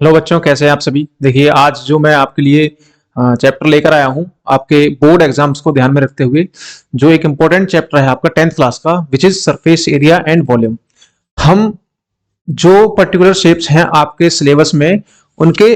Hello बच्चों, कैसे हैं आप सभी। देखिए, आज जो मैं आपके लिए चैप्टर लेकर आया हूं, आपके बोर्ड एग्जाम्स को ध्यान में रखते हुए, जो एक इम्पोर्टेंट चैप्टर है आपका 10th क्लास का, which is surface area and volume. हम जो पर्टिकुलर शेप्स हैं आपके सिलेबस में, उनके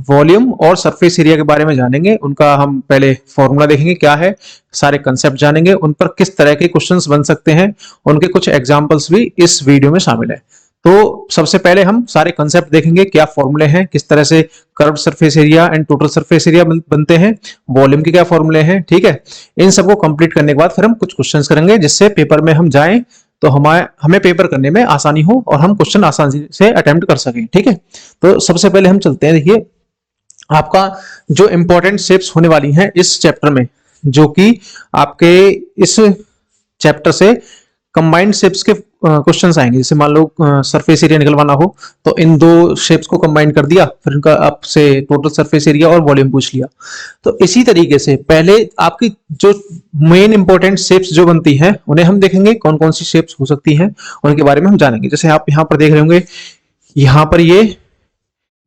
वॉल्यूम और सरफेस एरिया के बारे में जानेंगे। उनका हम पहले फॉर्मूला देखेंगे क्या है, सारे कंसेप्ट जानेंगे, उन पर किस तरह के क्वेश्चंस बन सकते हैं, उनके कुछ एग्जांपल्स भी इस वीडियो में शामिल है। तो सबसे पहले हम सारे कंसेप्ट देखेंगे, क्या फॉर्मूले हैं, किस तरह से curve surface area and total surface area बनते हैं, वॉल्यूम के क्या फॉर्मूले हैं। ठीक है, इन सबको कंप्लीट करने के बाद फिर हम कुछ क्वेश्चंस करेंगे, जिससे पेपर में हम जाएं तो हमें पेपर करने में आसानी हो और हम क्वेश्चन आसानी से अटेम्प्ट कर सकें। ठीक है, तो सबसे पहले हम चलते हैं। देखिए, आपका जो इंपॉर्टेंट शेप्स होने वाली हैं इस चैप्टर में, जो कि आपके इस चैप्टर से कंबाइंड शेप्स के क्वेश्चंस आएंगे। जैसे मान लो सरफेस एरिया निकलवाना हो, तो इन दो शेप्स को कंबाइन कर दिया, फिर इनका आपसे टोटल सरफेस एरिया और वॉल्यूम पूछ लिया। तो इसी तरीके से पहले आपकी जो मेन इंपॉर्टेंट शेप्स जो बनती हैं, उन्हें हम देखेंगे कौन कौन सी शेप्स हो सकती हैं, उनके बारे में हम जानेंगे। जैसे आप यहाँ पर देख रहे होंगे, यहाँ पर ये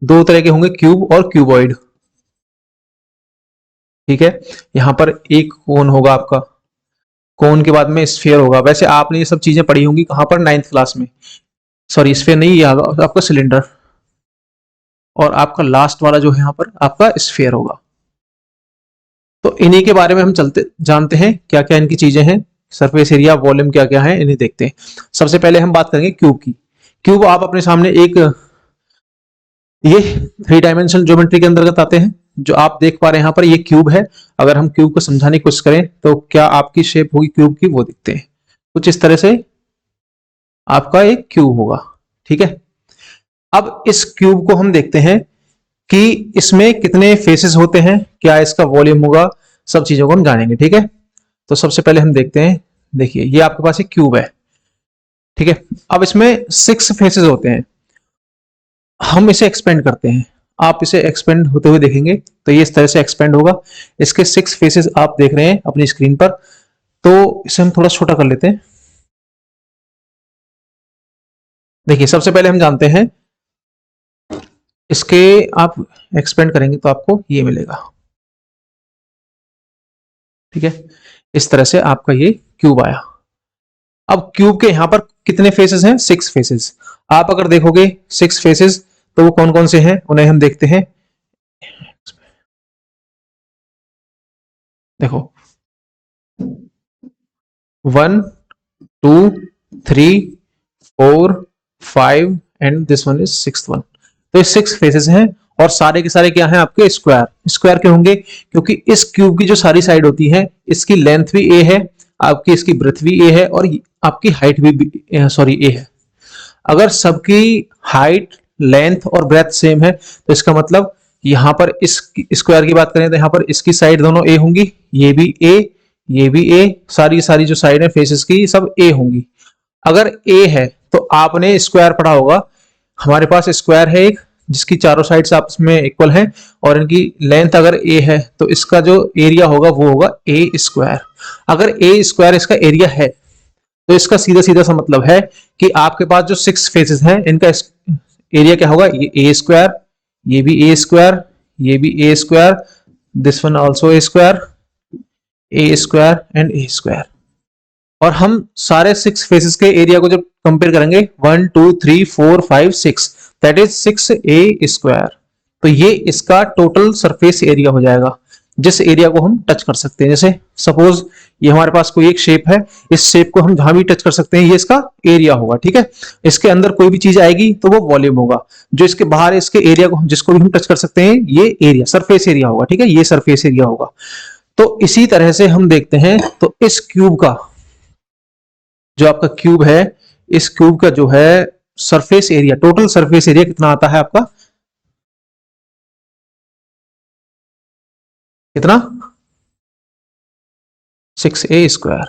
दो तरह के होंगे, क्यूब और क्यूबॉइड। ठीक है, यहाँ पर एक कोन होगा आपका, कोन के बाद में स्फीयर होगा। वैसे आपने ये सब चीजें पढ़ी होंगी कहां पर, 9th क्लास में। सॉरी, स्फीयर नहीं, ये आपका सिलेंडर, और आपका लास्ट वाला जो है यहाँ पर आपका स्फीयर होगा। तो इन्हीं के बारे में हम चलते जानते हैं क्या क्या इनकी चीजें हैं, सरफेस एरिया, वॉल्यूम क्या क्या है, इन्हें देखते हैं। सबसे पहले हम बात करेंगे क्यूब की। क्यूब आप अपने सामने एक, ये 3 डायमेंशनल ज्योमेट्री के अंतर्गत आते हैं। जो आप देख पा रहे हैं यहाँ पर, ये क्यूब है। अगर हम क्यूब को समझाने की कोशिश करें तो क्या आपकी शेप होगी क्यूब की, वो देखते हैं। कुछ इस तरह से आपका एक क्यूब होगा। ठीक है, अब इस क्यूब को हम देखते हैं कि इसमें कितने फेसेस होते हैं, क्या इसका वॉल्यूम होगा, सब चीजों को हम जानेंगे। ठीक है, तो सबसे पहले हम देखते हैं। देखिए, ये आपके पास एक क्यूब है। ठीक है, अब इसमें 6 फेसेस होते हैं। हम इसे एक्सपेंड करते हैं, आप इसे एक्सपेंड होते हुए देखेंगे तो ये इस तरह से एक्सपेंड होगा। इसके 6 फेसेस आप देख रहे हैं अपनी स्क्रीन पर। तो इसे हम थोड़ा छोटा कर लेते हैं। देखिए, सबसे पहले हम जानते हैं, इसके आप एक्सपेंड करेंगे तो आपको ये मिलेगा। ठीक है, इस तरह से आपका ये क्यूब आया। अब क्यूब के यहां पर कितने फेसेस हैं, 6 फेसेस। आप अगर देखोगे 6 फेसेस, तो वो कौन कौन से हैं, उन्हें हम देखते हैं। देखो, 1 2 3 4 5 and this one is 6th one. तो ये 6 फेसेस हैं, और सारे के सारे क्या हैं आपके, स्क्वायर। स्क्वायर क्यों होंगे, क्योंकि इस क्यूब की जो सारी साइड होती है, इसकी लेंथ भी ए है, आपकी इसकी ब्रेथ भी ए है, और आपकी हाइट भी सॉरी ए है। अगर सबकी हाइट, लेंथ और ब्रेथ सेम है, तो इसका मतलब यहां पर इस स्क्वायर की बात करें तो यहां पर इसकी साइड दोनों ए होंगी, ये भी ए, ये भी ए, सारी सारी जो साइड है फेसेस की सब ए होंगी। अगर ए है तो आपने स्क्वायर पढ़ा होगा। हमारे पास स्क्वायर है एक, जिसकी चारों साइड्स आपस में इक्वल है, और इनकी लेंथ अगर ए है तो इसका जो एरिया होगा वो होगा ए स्क्वायर। अगर ए स्क्वायर इसका एरिया है, तो इसका सीधा सीधा सा मतलब है कि आपके पास जो 6 फेसेस हैं, इनका एरिया क्या होगा, ये ए स्क्वायर, ये भी ए स्क्वायर, ये भी a square, this one also a square, a square and a square. और हम सारे 6 फेसेस के एरिया को जब कंपेयर करेंगे, 1 2 3 4 5 6, दैट इज 6 ए स्क्वायर। तो ये इसका टोटल सरफेस एरिया हो जाएगा, जिस एरिया को हम टच कर सकते हैं। जैसे सपोज ये हमारे पास कोई एक शेप है, इस शेप को हम जहां भी टच कर सकते हैं, ये इसका एरिया होगा। ठीक है, इसके अंदर कोई भी चीज आएगी तो वो वॉल्यूम होगा, जो इसके बाहर इसके एरिया को जिसको भी हम टच कर सकते हैं, ये एरिया सरफेस एरिया होगा। ठीक है, ये सरफेस एरिया होगा। तो इसी तरह से हम देखते हैं, तो इस क्यूब का, जो आपका क्यूब है, इस क्यूब का जो है surface area, total surface area कितना आता है आपका, कितना, 6a स्क्वायर,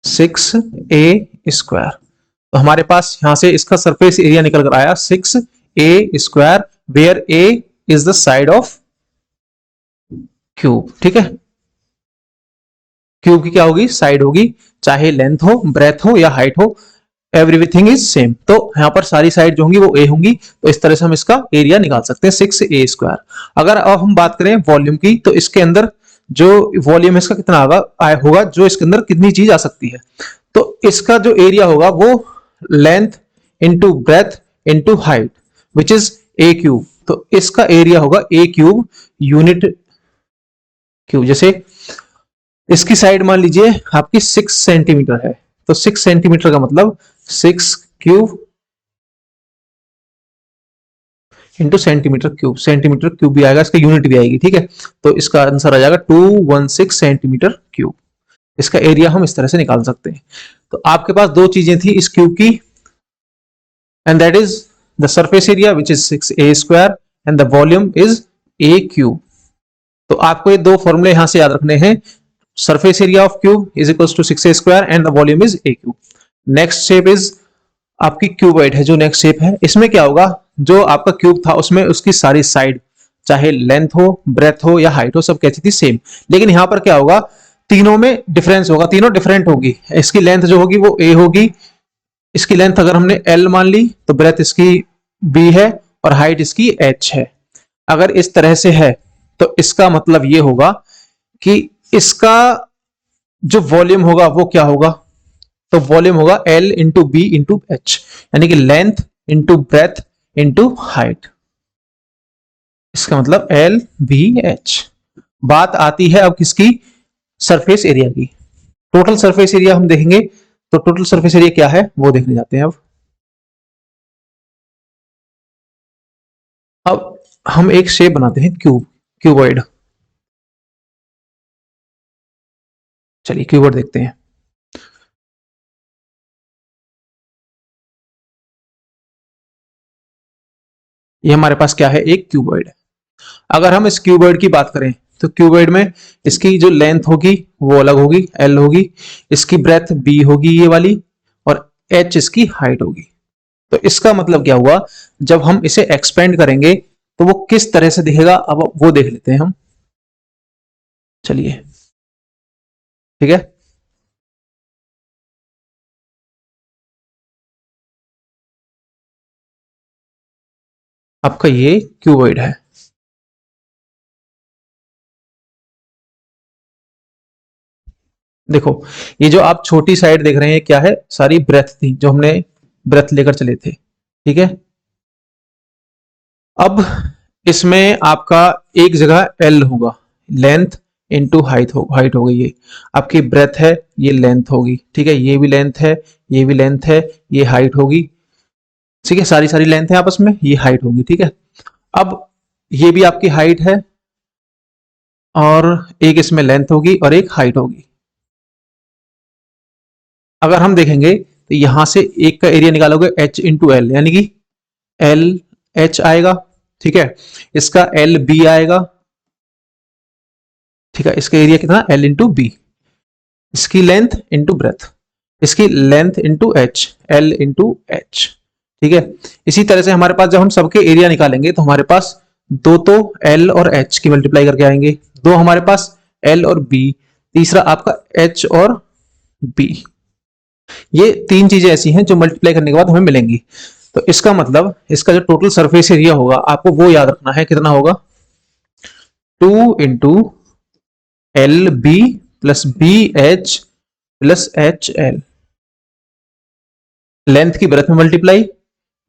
6a स्क्वायर। तो हमारे पास यहां से इसका सरफेस एरिया निकल कर आया 6a square, where a is the side of cube. ठीक है, क्यूब की क्या होगी, साइड होगी, चाहे लेंथ हो, ब्रेथ हो या हाइट हो। एवरीथिंग इज सेम, तो यहाँ पर सारी साइड जो होंगी वो ए होंगी, तो इस तरह से हम इसका एरिया निकाल सकते हैं 6a²। अगर अब हम बात करें वॉल्यूम की, तो इसके अंदर जो वॉल्यूम है इसका कितना होगा जो इसके अंदर कितनी चीज आ सकती है, तो इसका जो एरिया होगा वो length into breadth into height which is a cube, तो इसका एरिया होगा ए क्यूब यूनिट क्यूब। जैसे इसकी साइड मान लीजिए आपकी 6 सेंटीमीटर है, तो 6 सेंटीमीटर का मतलब 6 क्यूब इंटू सेंटीमीटर क्यूब भी आएगा, इसका यूनिट भी आएगी, ठीक है। तो इसका आंसर आ जाएगा 216 सेंटीमीटर क्यूब। इसका एरिया हम इस तरह से निकाल सकते हैं। तो आपके पास दो चीजें थी इस क्यूब की, and that is the surface area which is 6a² and the volume is a cube. तो आपको ये दो फॉर्मूले यहां से याद रखने हैं, surface area of cube is equal to 6a² and the volume is a cube. Next shape is आपकी क्यूबॉइड है, जो नेक्स्ट शेप है, इसमें क्या होगा, जो आपका क्यूब था उसमें उसकी सारी साइड चाहे लेंथ हो, ब्रेथ हो या हाइट हो, सब कैसी थी सेम, लेकिन यहां पर क्या होगा, तीनों में डिफरेंस होगा, तीनों डिफरेंट होगी। इसकी लेंथ जो होगी वो a होगी, इसकी लेंथ अगर हमने l मान ली तो ब्रेथ इसकी b है और हाइट इसकी h है। अगर इस तरह से है तो इसका मतलब ये होगा कि इसका जो वॉल्यूम होगा वो क्या होगा, तो वॉल्यूम होगा L into B into H, यानी कि length into breadth into height, इसका मतलब L B H। बात आती है अब किसकी, सरफेस एरिया की। टोटल सरफेस एरिया हम देखेंगे, तो टोटल सरफेस एरिया क्या है वो देखने जाते हैं। अब हम एक शेप बनाते हैं क्यूबॉइड। चलिए क्यूबॉइड देखते हैं। ये हमारे पास क्या है, एक क्यूबॉइड है। अगर हम इस क्यूबॉइड की बात करें तो क्यूबॉइड में इसकी जो लेंथ होगी वो अलग होगी, L होगी, इसकी ब्रेथ B होगी ये वाली, और H इसकी हाइट होगी। तो इसका मतलब क्या हुआ, जब हम इसे एक्सपेंड करेंगे तो वो किस तरह से दिखेगा, अब वो देख लेते हैं हम। चलिए ठीक है, आपका ये क्यूबॉइड है। देखो ये जो आप छोटी साइड देख रहे हैं क्या है, सारी ब्रेथ थी जो हमने ब्रेथ लेकर चले थे, ठीक है। अब इसमें आपका एक जगह L होगा, लेंथ इंटू हाइट हो गई, ये आपकी ब्रेथ है, ये लेंथ होगी, ठीक है, ये भी लेंथ है, ये भी लेंथ है, ये हाइट होगी, ठीक है, सारी सारी लेंथ है आपस में, ये हाइट होगी, ठीक है। अब ये भी आपकी हाइट है और एक इसमें लेंथ होगी और एक हाइट होगी। अगर हम देखेंगे तो यहां से एक का एरिया निकालोगे H इंटू एल, यानी कि एल एच आएगा, ठीक है, इसका एल बी आएगा, ठीक है, इसका एरिया कितना L इंटू बी, इसकी लेंथ इंटू ब्रेथ, इसकी length into H, L into H, ठीक है। इसी तरह से हमारे पास जब हम सबके एरिया निकालेंगे तो हमारे पास दो तो L और H की मल्टीप्लाई करके आएंगे, दो हमारे पास L और B, तीसरा आपका H और B। ये तीन चीजें ऐसी हैं जो मल्टीप्लाई करने के बाद हमें मिलेंगी। तो इसका मतलब इसका जो टोटल सरफेस एरिया होगा आपको वो याद रखना है, कितना होगा, 2 into L B plus B H plus H L, length की ब्रेथ में मल्टीप्लाई,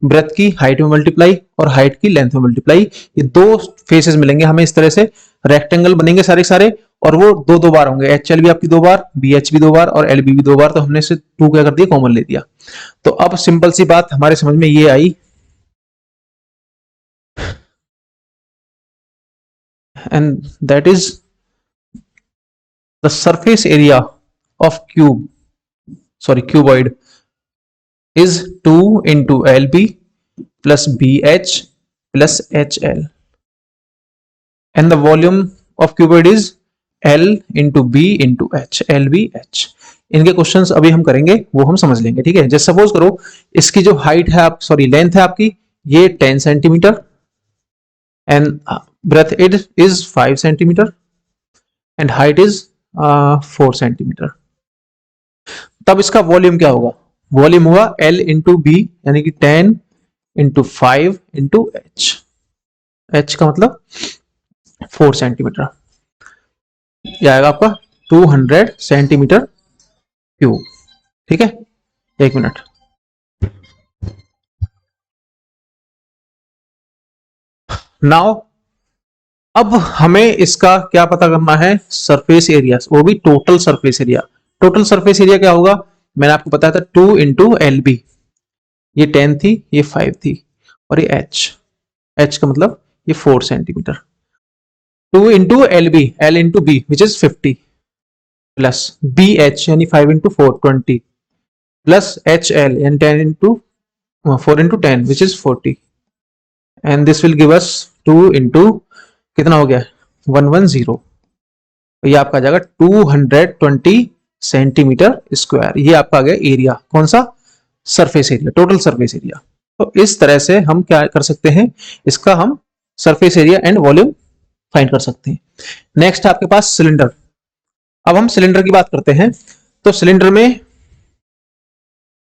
ब्रेथ की हाइट में मल्टीप्लाई और हाइट की लेंथ में मल्टीप्लाई, ये दो फेसेस मिलेंगे हमें इस तरह से, रेक्टेंगल बनेंगे सारे सारे, और वो दो दो बार होंगे, एच एल भी आपकी दो बार, बी एच भी दो बार और एल बी भी दो बार, तो हमने इसे टू क्या कर दिया, कॉमन ले दिया। तो अब सिंपल सी बात हमारे समझ में ये आई, and that is the surface area of cuboid is 2 into LB plus BH plus HL and the volume of cuboid is L into B into H, LBH। इनके क्वेश्चंस अभी हम करेंगे, वो हम समझ लेंगे, ठीक है। जैसे सपोज करो इसकी जो हाइट है लेंथ है आपकी ये 10 centimetre and breadth it is 5 centimetre and height is 4 centimetre. तब इसका वॉल्यूम क्या होगा, वॉल्यूम हुआ L इंटू बी, यानी कि 10 इंटू 5 इंटू एच। एच का मतलब 4 सेंटीमीटर, यह आएगा आपका 200 सेंटीमीटर क्यूब। ठीक है, एक मिनट। नाउ अब हमें इसका क्या पता करना है, सरफेस एरिया, वो भी total surface area. Total surface area क्या होगा, मैंने आपको बताया था 2 इंटू एल बी, ये 10 थी, ये 5 थी, और ये एच, एच का मतलब ये 4 centimetre. 2 into L B, L into B which is 50, plus B H यानी 5 इंटू 4 20, प्लस एच एल यानी 10 into 4 into 10 which is 40, and this will give us 2 into कितना हो गया 110, तो ये आपका आ जाएगा 220 सेंटीमीटर स्क्वायर। ये आपका आ गया एरिया, कौन सा, surface area, total surface area. तो इस तरह से हम क्या कर सकते हैं, इसका हम surface area and volume find कर सकते हैं। नेक्स्ट आपके पास सिलेंडर। अब हम सिलेंडर की बात करते हैं, तो सिलेंडर में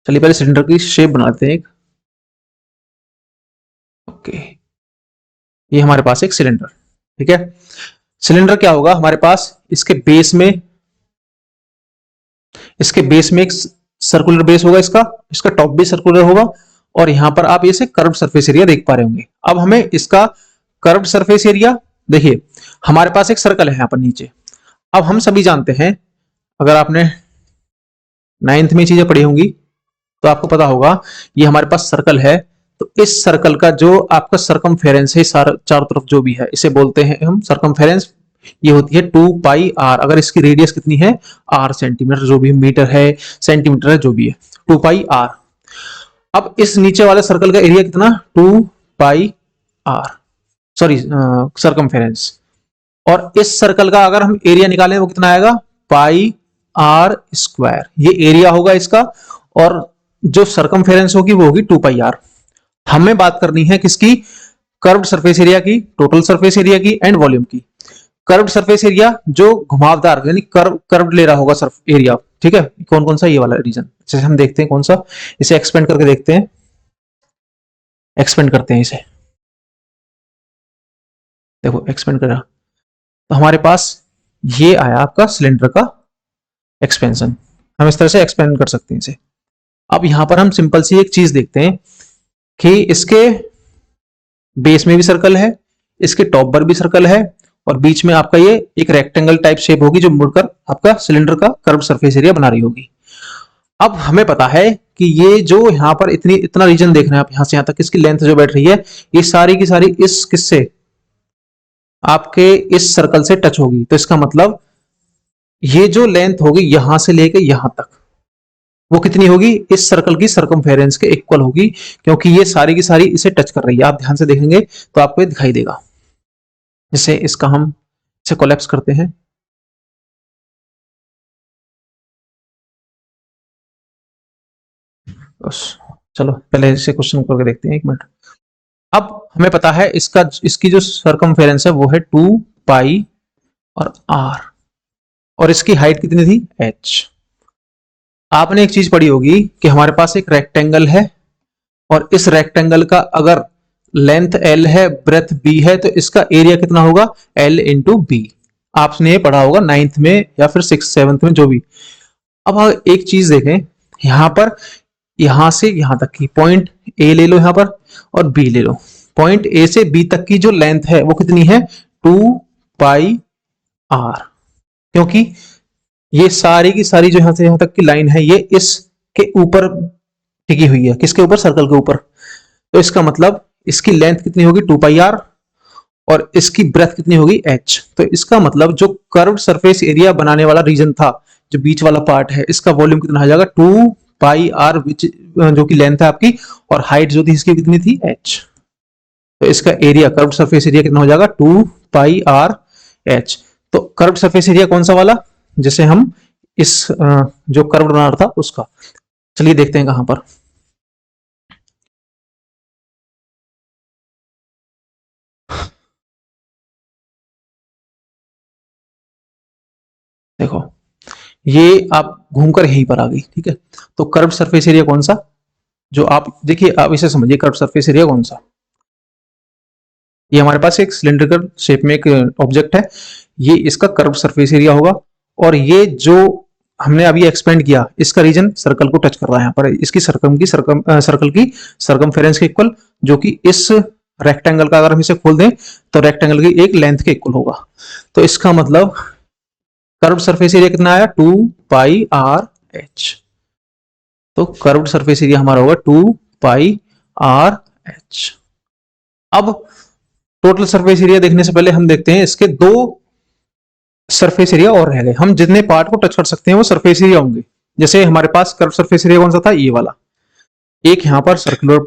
चलिए पहले सिलेंडर की शेप बनाते हैं एक। ओके, ये हमारे पास एक सिलेंडर, ठीक है। सिलेंडर क्या होगा हमारे पास, इसके बेस में एक सर्कुलर बेस होगा, इसका टॉप भी सर्कुलर होगा, और यहां पर आप इसे कर्व सरफेस एरिया देख पा रहे होंगे। अब हमें इसका कर्व सरफेस एरिया, देखिए हमारे पास एक सर्कल है यहां पर नीचे। अब हम सभी जानते हैं, अगर आपने 9th में चीजें पढ़ी होंगी तो आपको पता होगा, ये हमारे पास सर्कल है, तो इस सर्कल का जो आपका सरकमफेरेंस है चारों तरफ जो भी है, इसे बोलते हैं हम सरकमफेरेंस। ये होती है 2πr, अगर इसकी रेडियस कितनी है r सेंटीमीटर, जो भी मीटर है सेंटीमीटर है जो भी है, 2πr। अब इस नीचे वाले सर्कल का एरिया कितना, 2πr, सॉरी सरकमफेरेंस, और इस सर्कल का अगर हम एरिया निकालें वो कितना आएगा, पाई आर स्क्वायर, ये एरिया होगा इसका, और जो सरकमफेरेंस होगी वो होगी 2πr। हमें बात करनी है किसकी, कर्व्ड सरफेस एरिया की, टोटल सरफेस एरिया की एंड वॉल्यूम की। कर्व्ड सरफेस एरिया जो घुमावदार यानी कर्व ले रहा होगा सर्फ एरिया, ठीक है। कौन कौन सा, ये वाला रीजन, जैसे हम देखते हैं कौन सा, इसे एक्सपेंड करके देखते हैं, एक्सपेंड करते हैं इसे, देखो एक्सपेंड करा, तो हमारे पास ये आया आपका सिलेंडर का एक्सपेंशन। हम इस तरह से एक्सपेंड कर सकते हैं इसे। अब यहां पर हम सिंपल सी एक चीज देखते हैं कि इसके बेस में भी सर्कल है, इसके टॉप पर भी सर्कल है, और बीच में आपका ये एक रेक्टेंगल टाइप शेप होगी जो मुड़कर आपका सिलेंडर का कर्व सरफेस एरिया बना रही होगी। अब हमें पता है कि ये जो यहाँ पर इतना रीजन देख रहे हैं आप, यहां से यहां तक इसकी लेंथ जो बैठ रही है, ये सारी की सारी इस किससे, आपके इस सर्कल से टच होगी। तो इसका मतलब ये जो लेंथ होगी यहां से लेके यहां तक, वो कितनी होगी, इस सर्कल की सरकमफेरेंस के इक्वल होगी, क्योंकि ये सारी की सारी इसे टच कर रही है। आप ध्यान से देखेंगे तो आपको ये दिखाई देगा। जैसे इसका हम इसे कोलैप्स करते हैं, बस चलो पहले इसे क्वेश्चन करके देखते हैं, एक मिनट। अब हमें पता है इसकी जो सरकमफेरेंस है वो है 2π और r, और इसकी हाइट कितनी थी h। आपने एक चीज पढ़ी होगी कि हमारे पास एक रेक्टेंगल है, और इस रेक्टेंगल का अगर लेंथ l है, ब्रेथ b है, तो इसका एरिया कितना होगा, l इंटू बी। आपने ये पढ़ा होगा 9th में या फिर 6th 7th में जो भी। अब एक चीज देखें, यहां पर यहां से यहां तक की पॉइंट ए ले लो यहां पर, और बी ले लो। पॉइंट ए से बी तक की जो लेंथ है वो कितनी है, 2πr, क्योंकि ये सारी की सारी जो यहां से यहां तक की लाइन है ये इसके ऊपर टिकी हुई है, किसके ऊपर, सर्कल के ऊपर। तो इसका मतलब इसकी लेंथ कितनी होगी 2πr, और इसकी ब्रेथ कितनी होगी h। तो इसका मतलब जो कर्व्ड सरफेस एरिया बनाने वाला रीजन था, जो बीच वाला पार्ट है, इसका वॉल्यूम कितना आ जाएगा 2πr, जो की लेंथ है आपकी, और हाइट जो थी इसकी कितनी थी h। तो इसका एरिया, कर्व्ड सरफेस एरिया कितना हो जाएगा 2πr h। तो कर्व्ड सरफेस एरिया कौन सा वाला, जैसे हम इस जो कर्व बना रहा था उसका। चलिए देखते हैं कहां पर। देखो ये आप घूमकर यहीं पर आ गई, ठीक है। तो कर्व्ड सरफेस एरिया कौन सा, जो आप देखिए, आप इसे समझिए, कर्व्ड सरफेस एरिया कौन सा, ये हमारे पास एक सिलेंड्रिकल शेप में एक ऑब्जेक्ट है, ये इसका कर्व्ड सरफेस एरिया होगा। और ये जो हमने अभी एक्सपेंड किया, इसका रीजन सर्कल को टच कर रहा है यहाँ पर, इसकी सर्कल की सर्कमफेरेंस के इक्वल, जो कि इस रेक्टेंगल का अगर हम इसे खोल दें तो रेक्टेंगल की एक लेंथ के इक्वल होगा। तो इसका मतलब कर्व्ड सरफेस एरिया कितना आया, 2 पाई आर एच। तो कर्व्ड सरफेस एरिया हमारा होगा 2 पाई आर एच। अब टोटल सरफेस एरिया देखने से पहले हम देखते हैं इसके दो सरफेस एरिया और रह गए। हम जितने पार्ट को टच कर सकते हैं वो सरफेस एरिया होंगे। जैसे हमारे पास कर्व सरफेस एरिया कौन सा था, ये वाला। एक यहाँ पर सर्कुलर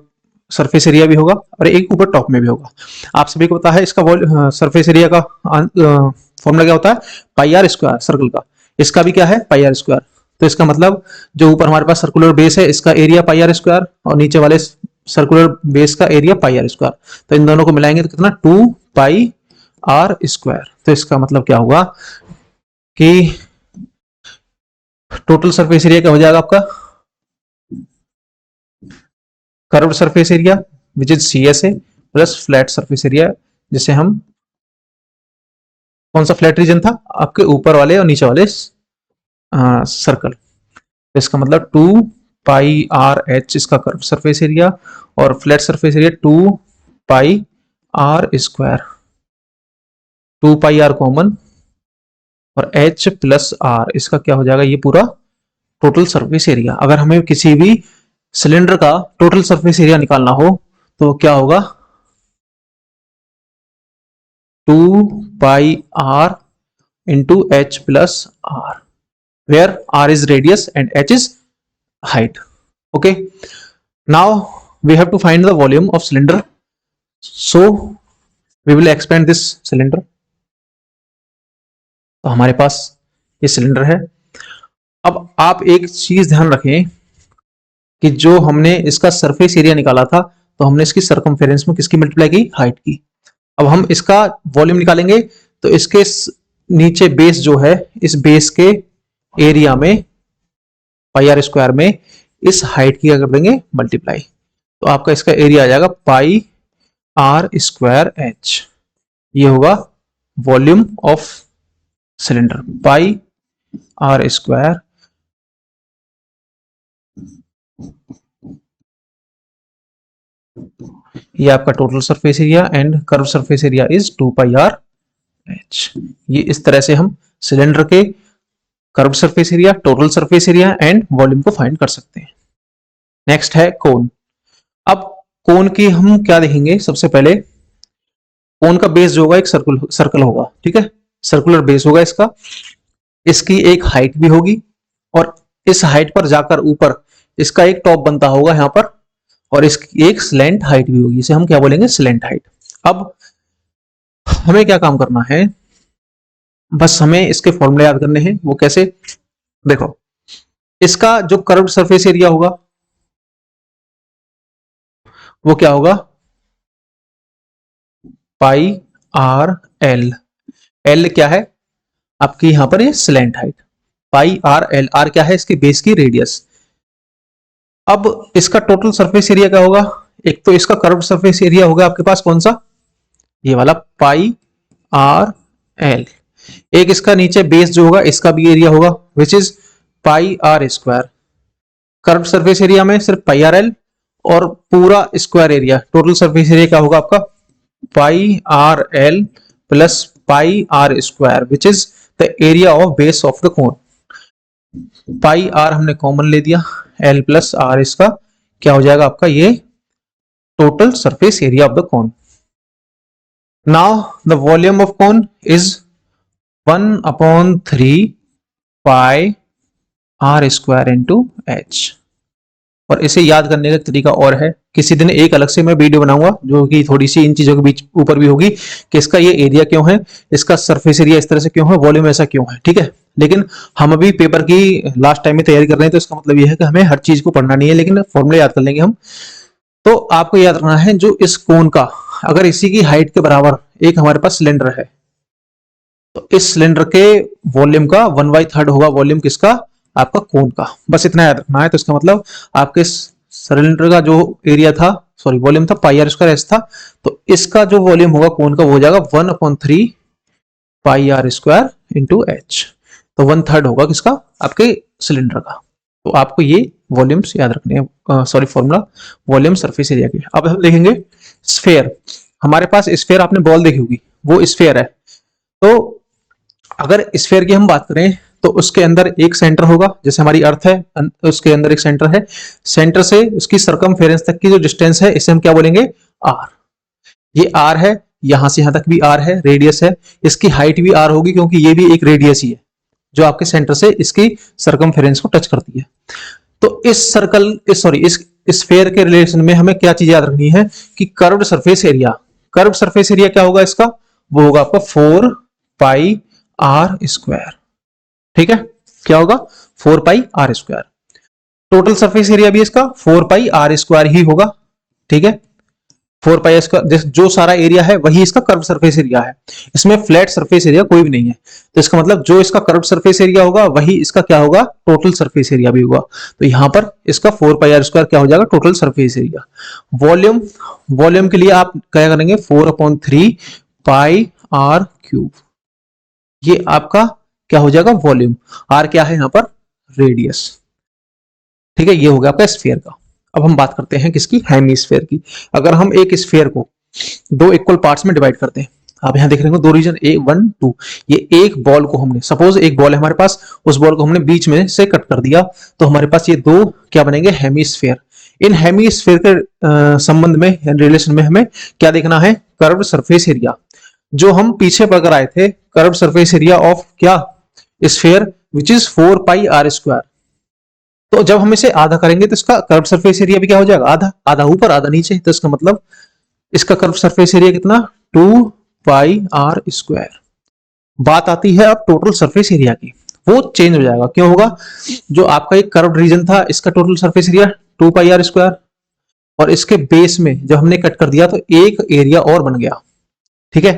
सरफेस एरिया भी होगा और एक ऊपर टॉप में भी होगा। आप सभी को पता है इसका सरफेस एरिया का फॉर्मूला क्या होता है, पाई आर स्क्वायर सर्कल का। इसका भी क्या है, पाई आर स्क्वायर। तो इसका मतलब जो ऊपर हमारे पास सर्कुलर बेस है इसका एरिया पाई आर स्क्वायर, और नीचे वाले सर्कुलर बेस का एरिया पाई आर स्क्वायर। तो इन दोनों को मिलाएंगे तो कितना, 2 पाई आर स्क्वायर। तो इसका मतलब क्या हुआ कि टोटल सरफेस एरिया क्या हो जाएगा आपका, curved surface area which is CSA plus flat surface area, जिसे हम, कौन सा फ्लैट रीजन था, आपके ऊपर वाले और नीचे वाले सर्कल। तो इसका मतलब 2 पाई आर एच इसका कर्व सरफेस एरिया, और flat surface area 2 pi are square. 2 pi R common और h प्लस आर, इसका क्या हो जाएगा, ये पूरा टोटल सरफेस एरिया। अगर हमें किसी भी सिलेंडर का टोटल सरफेस एरिया निकालना हो तो क्या होगा, 2 pi r into H plus r, where r is radius and h is height. Okay, now we have to find the volume of cylinder, so we will expand this cylinder। तो हमारे पास ये cylinder है। अब आप एक चीज ध्यान रखें कि जो हमने इसका सरफेस एरिया निकाला था तो हमने इसकी सर्कमफेरेंस में किसकी मल्टीप्लाई की, हाइट की। अब हम इसका वॉल्यूम निकालेंगे तो इसके नीचे बेस जो है, इस बेस के एरिया में पाई आर स्क्वायर में इस हाइट की क्या कर देंगे, मल्टीप्लाई। तो आपका इसका एरिया आ जाएगा पाई आर स्क्वायर एच। ये होगा volume of cylinder, pi are square ये आपका total surface area, and curve surface area is 2 pi R H. ये इस तरह से हम सिलेंडर के curve surface area, total surface area and volume को फाइंड कर सकते हैं। नेक्स्ट है कोन। अब कोन की हम क्या देखेंगे, सबसे पहले कोन का बेस जो होगा एक सर्कल होगा, ठीक है, सर्कुलर बेस होगा इसका। इसकी एक हाइट भी होगी और इस हाइट पर जाकर ऊपर इसका एक टॉप बनता होगा यहाँ पर, और इसकी एक स्लैंट हाइट भी होगी, इसे हम क्या बोलेंगे, स्लैंट हाइट। अब हमें क्या काम करना है, बस हमें इसके फॉर्मूले याद करने हैं। वो कैसे, देखो, इसका जो कर्व्ड सरफेस एरिया होगा वो क्या होगा, पाई आर एल। एल क्या है आपकी यहां पर, ये slant height, pi are L. R क्या है, इसके बेस की रेडियस। अब इसका टोटल सरफेस एरिया क्या होगा, एक तो इसका कर्व्ड सरफेस एरिया होगा आपके पास कौन सा, ये वाला पाई आर एल। एक इसका नीचे बेस जो होगा इसका भी एरिया होगा which is pi are square. Curved surface area में सिर्फ पाई आर एल, और पूरा square area, total surface area क्या होगा आपका, pi are l plus pi are square which is the area of base of the cone. Pi r हमने common ले दिया, एल प्लस आर, इसका क्या हो जाएगा आपका, ये total surface area of the cone. Now the volume of cone is 1/3 pi are square into H. और इसे याद करने का तरीका और है, किसी दिन एक अलग से मैं वीडियो बनाऊंगा जो कि थोड़ी सी इन चीजों के बीच ऊपर भी होगी कि इसका ये एरिया क्यों है, इसका सरफेस एरिया इस तरह से क्यों है, वॉल्यूम ऐसा क्यों है, ठीक है। लेकिन हम अभी पेपर की लास्ट टाइम में तैयारी कर रहे हैं, तो इसका मतलब ये है कि हमें हर चीज को पढ़ना नहीं है, लेकिन फॉर्मूले याद कर लेंगे हम। तो आपको याद रखना है, जो इस कोन का, अगर इसी की हाइट के बराबर एक हमारे पास सिलेंडर है, तो इस सिलेंडर के वॉल्यूम का 1/3 होगा वॉल्यूम किसका, आपका कोन का। बस इतना याद रखना है। तो इसका मतलब आपके सिलेंडर का जो एरिया था, सॉरी वॉल्यूम था, पाई आर स्क्वायर एस था, तो इसका जो वॉल्यूम होगा कोन का वो हो जाएगा 1/3 pi are square into H. तो 1/3 होगा किसका, आपके सिलेंडर का। तो आपको ये वॉल्यूम्स याद रखने हैं, sorry formula volume surface area की। अब हम देखेंगे स्फेयर। हमारे पास स्फेयर आपने बॉल देखी होगी, वो स्फेयर है। तो अगर स्फेयर की हम बात करें तो उसके अंदर एक सेंटर होगा, जैसे हमारी अर्थ है, उसके अंदर एक सेंटर है। सेंटर से उसकी सरकमफेरेंस तक की जो डिस्टेंस है इसे हम क्या बोलेंगे, आर। ये आर है, यहां से यहां तक भी आर है, रेडियस है। इसकी हाइट भी आर होगी क्योंकि ये भी एक रेडियस ही है जो आपके सेंटर से इसकी सरकमफेरेंस को टच करती है। तो इस सर्कल, सॉरी इस स्फेयर के रिलेशन में हमें क्या चीज याद रखनी है कि curved surface area. Curved surface area क्या होगा इसका, वो होगा आपका 4 पाई आर स्क्वायर। ठीक है, क्या होगा 4 pi are square. Total surface area भी इसका 4 पाई आर स्क्वायर ही होगा। ठीक है, 4 पाई स्क्वायर, जो सारा एरिया है वही इसका कर्व सरफेस एरिया है। इसमें फ्लैट सरफेस एरिया कोई भी नहीं है। तो इसका मतलब जो इसका कर्व सरफेस एरिया होगा वही इसका क्या होगा, टोटल सरफेस एरिया भी होगा। तो यहां पर इसका 4 पाई आर स्क्वायर क्या हो जाएगा, total surface area. Volume, volume के लिए आप क्या करेंगे, 4/3 पाई आर क्यूब। ये आपका क्या हो जाएगा, वॉल्यूम। आर क्या है यहां पर, रेडियस। ठीक है, ये हो गया आपका स्फीयर का। अब हम बात करते हैं किसकी, हेमीस्फीयर की। अगर हम एक स्फीयर को दो इक्वल पार्ट्स में डिवाइड करते हैं, आप यहां देख रहे हो दो रीजन A1 2, ये एक बॉल को हमने, सपोज एक बॉल है हमारे पास, उस बॉल को हमने बीच में से कट कर दिया, तो हमारे पास ये दो क्या बनेंगे, हेमीस्फीयर। इन हेमीस्फीयर के संबंध में, रिलेशन में हमें क्या देखना है, कर्व्ड सरफेस एरिया। जो हम पीछे पकड़ आए थे, कर्व्ड सरफेस एरिया ऑफ क्या, sphere, which is 4 pi are square. तो जब हम इसे आधा करेंगे तो इसका कर्व सरफेस एरिया भी क्या हो जाएगा, आधा। आधा ऊपर आधा नीचे, तो इसका मतलब इसका कर्व सरफेस एरिया कितना, 2 पाई आर स्क्वायर। बात आती है अब टोटल सरफेस एरिया की, वो चेंज हो जाएगा। क्यों होगा, जो आपका एक कर्व रीजन था इसका total surface area 2 pi are square, और इसके बेस में जब हमने कट कर दिया तो एक एरिया और बन गया। ठीक है,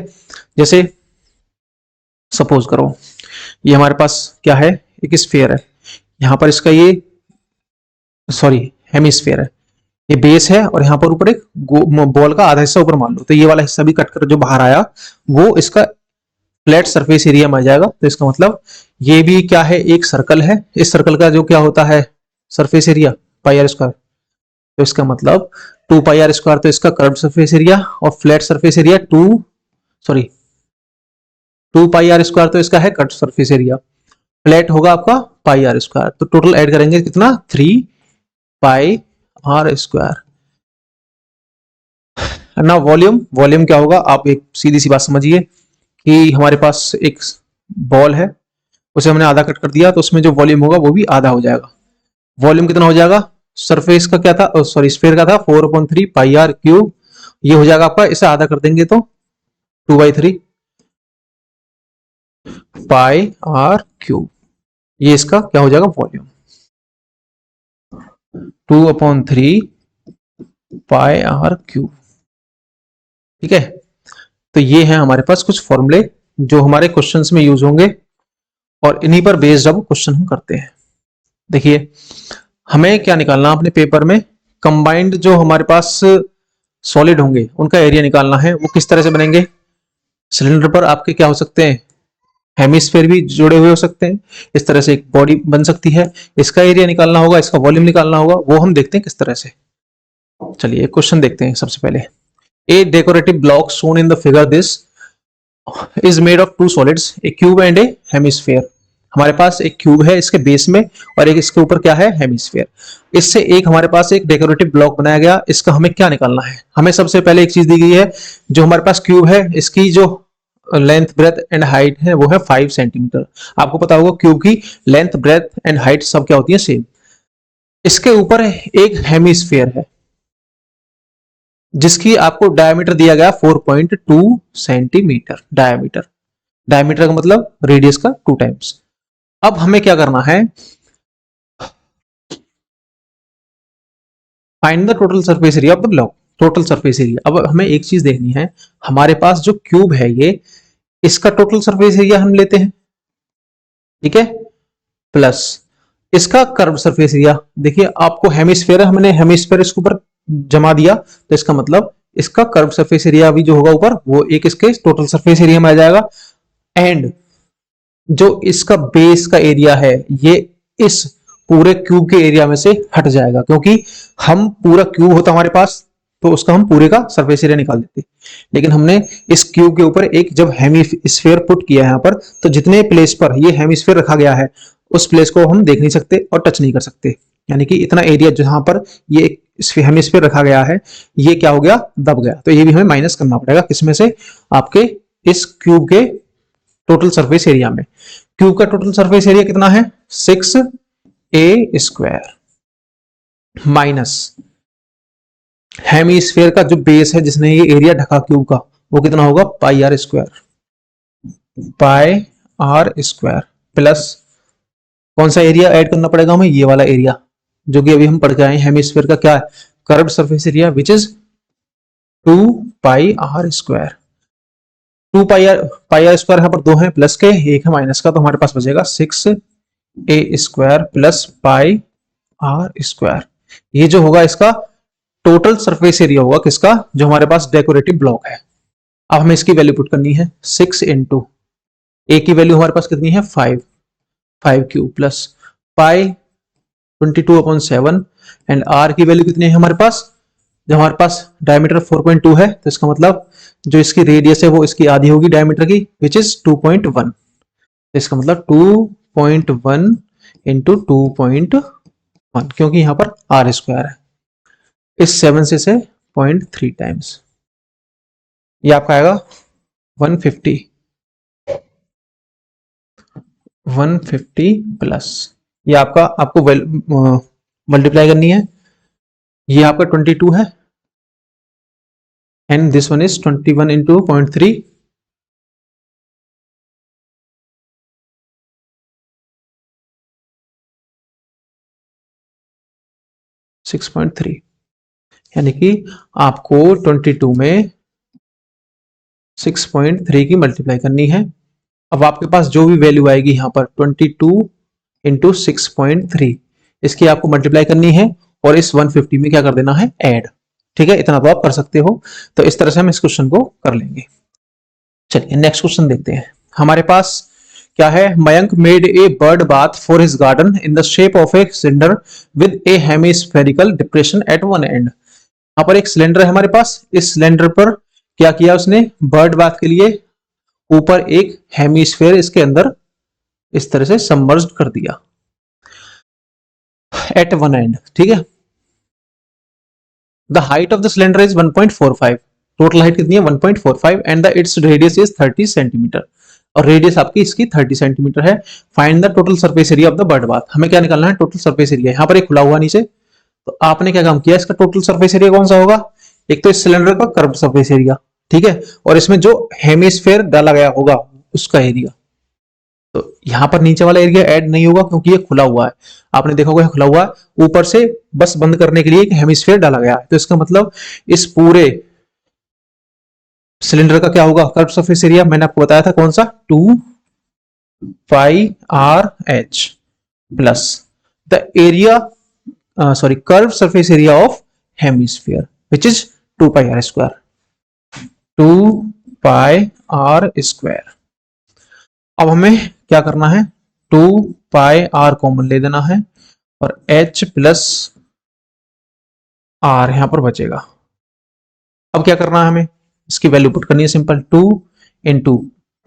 जैसे सपोज करो ये हमारे पास क्या है, एक स्फीयर है, यहां पर इसका ये, सॉरी हेमिस्फीयर है, ये बेस है, और यहां पर ऊपर एक बॉल का आधा हिस्सा ऊपर मान लो, तो ये वाला हिस्सा भी कट कर जो बाहर आया वो इसका फ्लैट सरफेस एरिया में आ जाएगा। तो इसका मतलब ये भी क्या है, एक सर्कल है, इस सर्कल का जो क्या होता है surface area, pi are square. तो इसका मतलब 2 पाई आर स्क्वायर तो इसका कर्व सरफेस एरिया, और flat surface area 2 pi are square तो इसका है कट सरफेस एरिया, फ्लैट होगा आपका पाई आर स्क्वायर। तो टोटल ऐड करेंगे कितना, 3 पाई आर स्क्वायर। ना वॉल्यूम, वॉल्यूम क्या होगा, आप एक सीधी सी बात समझिए कि हमारे पास एक बॉल है, उसे हमने आधा कट कर दिया, तो उसमें जो वॉल्यूम होगा वो भी आधा हो जाएगा। वॉल्यूम कितना हो जाएगा, सरफेस का क्या था, सॉरी स्फीयर का था 4/3 पाई आर क्यूब। ये हो जाएगा आपका, इसे आधा कर देंगे तो 2/3 पाई आर क्यूब। ये इसका क्या हो जाएगा, वॉल्यूम 2/3 पाई आर क्यूब। ठीक है, तो ये है हमारे पास कुछ फॉर्मूले जो हमारे क्वेश्चंस में यूज होंगे, और इन्हीं पर बेस्ड अब क्वेश्चन हम करते हैं। देखिए हमें क्या निकालना अपने पेपर में, कंबाइंड जो हमारे पास सॉलिड होंगे उनका एरिया निकालना है। वो किस तरह से बनेंगे, सिलेंडर पर आपके क्या हो सकते हैं, हेमिस्फीयर भी जुड़े हुए हो सकते हैं, इस तरह से एक बॉडी बन सकती है। इसका एरिया निकालना होगा, इसका वॉल्यूम निकालना होगा, वो हम देखते हैं किस तरह से। चलिए एक क्वेश्चन देखते हैं सबसे पहले। A decorative block shown in the figure this is made of two solids, a cube and a hemisphere. हमारे पास एक क्यूब है इसके बेस में, और एक इसके ऊपर क्या है, हेमिस्फीयर। इससे एक हमारे पास एक डेकोरेटिव ब्लॉक बनाया गया। इसका हमें क्या निकालना है, हमें सबसे पहले एक चीज दी गई है, जो हमारे पास क्यूब है इसकी जो लेंथ ब्रेथ एंड हाइट है वो है 5 सेंटीमीटर। आपको पता होगा क्यूब की लेंथ ब्रेथ एंड हाइट सब क्या होती है, सेम। इसके ऊपर एक हेमिस्फीयर है जिसकी आपको डायमीटर दिया गया 4.2 सेंटीमीटर। डायमीटर, डायमीटर का मतलब रेडियस का 2 टाइम्स। अब हमें क्या करना है, find the total surface area of the block. Total surface area. अब हमें एक चीज देखनी है, हमारे पास जो क्यूब है इसका टोटल सरफेस एरिया हम लेते हैं, ठीक है, प्लस इसका कर्व सरफेस एरिया। देखिए आपको हेमिस्फेयर, हमने हेमिस्फेयर इसके ऊपर जमा दिया, तो इसका मतलब इसका कर्व सरफेस एरिया भी जो होगा ऊपर वो एक इसके टोटल सरफेस एरिया में आ जाएगा। एंड जो इसका बेस का एरिया है ये इस पूरे क्यूब के एरिया में से हट जाएगा, क्योंकि हम पूरा क्यूब होता हमारे पास तो उसका हम पूरे का सरफेस एरिया निकाल देते, लेकिन हमने इस क्यूब के ऊपर एक जब हेमिस्फेयर पुट किया है यहाँ पर, तो जितने प्लेस पर ये हेमिस्फेयर रखा गया है उस प्लेस को हम देख नहीं सकते और टच नहीं कर सकते, यानी कि इतना एरिया जहां पर ये हेमिस्फेयर रखा गया है ये क्या हो गया, दब गया। तो ये भी हमें माइनस करना पड़ेगा, किसमें से, आपके इस क्यूब के टोटल सरफेस एरिया में। क्यूब का टोटल सरफेस एरिया कितना है, 6a² माइनस हेमिस्फेयर का जो बेस है जिसने ये एरिया ढका क्यूब का, वो कितना होगा, πr², πr² प्लस कौन सा एरिया ऐड करना पड़ेगा हमें, ये वाला एरिया जो कि अभी हम पढ़ के आए हैं, हेमिस्फेयर का क्या है, curved surface area, which is 2πr²। 2πr² यहाँ पर दो है प्लस के, एक है माइनस का, तो हमारे पास बचेगा 6a² प्लस πr²। ये जो होगा इसका टोटल सरफेस एरिया होगा किसका, जो हमारे पास डेकोरेटिव ब्लॉक है। अब हमें इसकी वैल्यू पुट करनी है, 6 इंटू ए की वैल्यू हमारे पास कितनी है, 5 cube plus pi 22/7 and R की वैल्यू कितनी है हमारे पास, जब हमारे पास डायमीटर 4.2 है तो इसका मतलब जो इसकी रेडियस है वो इसकी आधी होगी डायमीटर की, विच इज 2.1। इसका मतलब 2.1 इंटू 2.1, क्योंकि यहाँ पर r² है, इस 7 से 0.3 टाइम्स, ये आपका आएगा 150 प्लस, ये आपको मल्टीप्लाई करनी है, ये आपका 22 है and this one is 21 into 0.3, 6.3, यानी कि आपको 22 में 6.3 की मल्टीप्लाई करनी है। अब आपके पास जो भी वैल्यू आएगी यहाँ पर 22 इंटू 6.3, इसकी आपको मल्टीप्लाई करनी है और इस 150 में क्या कर देना है, ऐड। ठीक है, इतना तो आप कर सकते हो। तो इस तरह से हम इस क्वेश्चन को कर लेंगे। चलिए नेक्स्ट क्वेश्चन देखते हैं। हमारे पास क्या है, Mayank made a bird bath for his garden in the shape of a cylinder with a hemispherical depression at one end. यहाँ पर एक सिलेंडर है हमारे पास, इस सिलेंडर पर क्या किया उसने, बर्ड बाथ के लिए ऊपर एक हेमिस्फेयर इसके अंदर इस तरह से सबमर्ज्ड कर दिया एट वन एंड। ठीक है, the height of the cylinder is 1.45, total height कितनी है 1.45 and the its radius is 30 centimetre, और रेडियस आपकी इसकी 30 सेंटीमीटर है। Find the total surface area of the bird bath. हमें क्या निकालना है, टोटल सरफेस एरिया। यहाँ पर एक खुला हुआ नीचे, तो आपने क्या काम किया, इसका टोटल सरफेस एरिया कौन सा होगा, एक तो इस सिलेंडर का कर्व सरफेस एरिया, ठीक है, और इसमें जो हेमिस्फेयर डाला गया होगा उसका एरिया। तो यहाँ पर नीचे वाला एरिया ऐड नहीं होगा क्योंकि ये खुला हुआ है, आपने देखा होगा खुला हुआ है, ऊपर से बस बंद करने के लिए एक हेमिस्फेयर डाला गया है। तो इसका मतलब इस पूरे सिलेंडर का क्या होगा, कर्व सरफेस एरिया, मैंने आपको बताया था कौन सा, 2πrh plus the area curve surface area of hemisphere which is 2πr², 2πr²। अब हमें क्या करना है, 2πr कॉमन ले देना है और h प्लस r यहां पर बचेगा। अब क्या करना है, हमें इसकी वैल्यू पुट करनी है, सिंपल 2 इंटू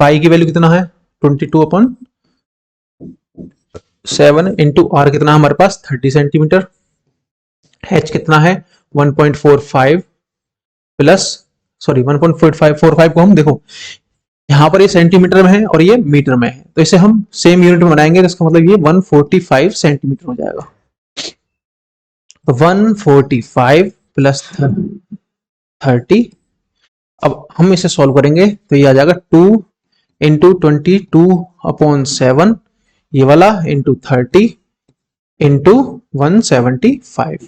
पाई की वैल्यू कितना है 22/7 इंटू r कितना है हमारे पास 30 सेंटीमीटर, h कितना है 1.45 प्लस 1.45 को हम देखो यहां पर ये सेंटीमीटर में है और ये मीटर में है, तो इसे हम सेम यूनिट में बनाएंगे, तो इसका मतलब ये 145 सेंटीमीटर हो जाएगा। तो 145 प्लस 30, अब हम इसे सॉल्व करेंगे तो ये आ जाएगा 2 इंटू 22/7 ये वाला इंटू 30 इंटू 175,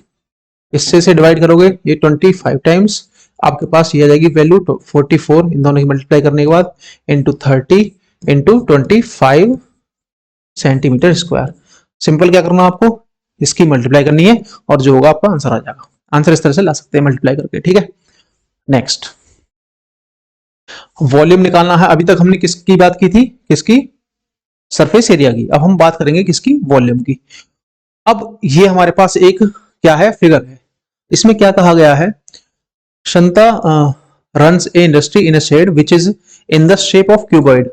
इससे डिवाइड करोगे ये 25 टाइम्स आपके पास ये आ जाएगी वैल्यू 44 इन दोनों की मल्टीप्लाई करने के बाद into 30 into 25 centimetre square. Simple क्या करना आपको, इसकी मल्टीप्लाई करनी है और जो होगा आपका आंसर आ जाएगा। आंसर इस तरह से ला सकते हैं मल्टीप्लाई करके, ठीक है। नेक्स्ट वॉल्यूम निकालना है। अभी तक हमने किसकी बात की थी, किसकी, सरफेस एरिया की। अब हम बात करेंगे किसकी, वॉल्यूम की। अब ये हमारे पास एक क्या है, फिगर है। इसमें क्या कहा गया है, Kshamta runs a industry in a shed which is in the shape of cuboid.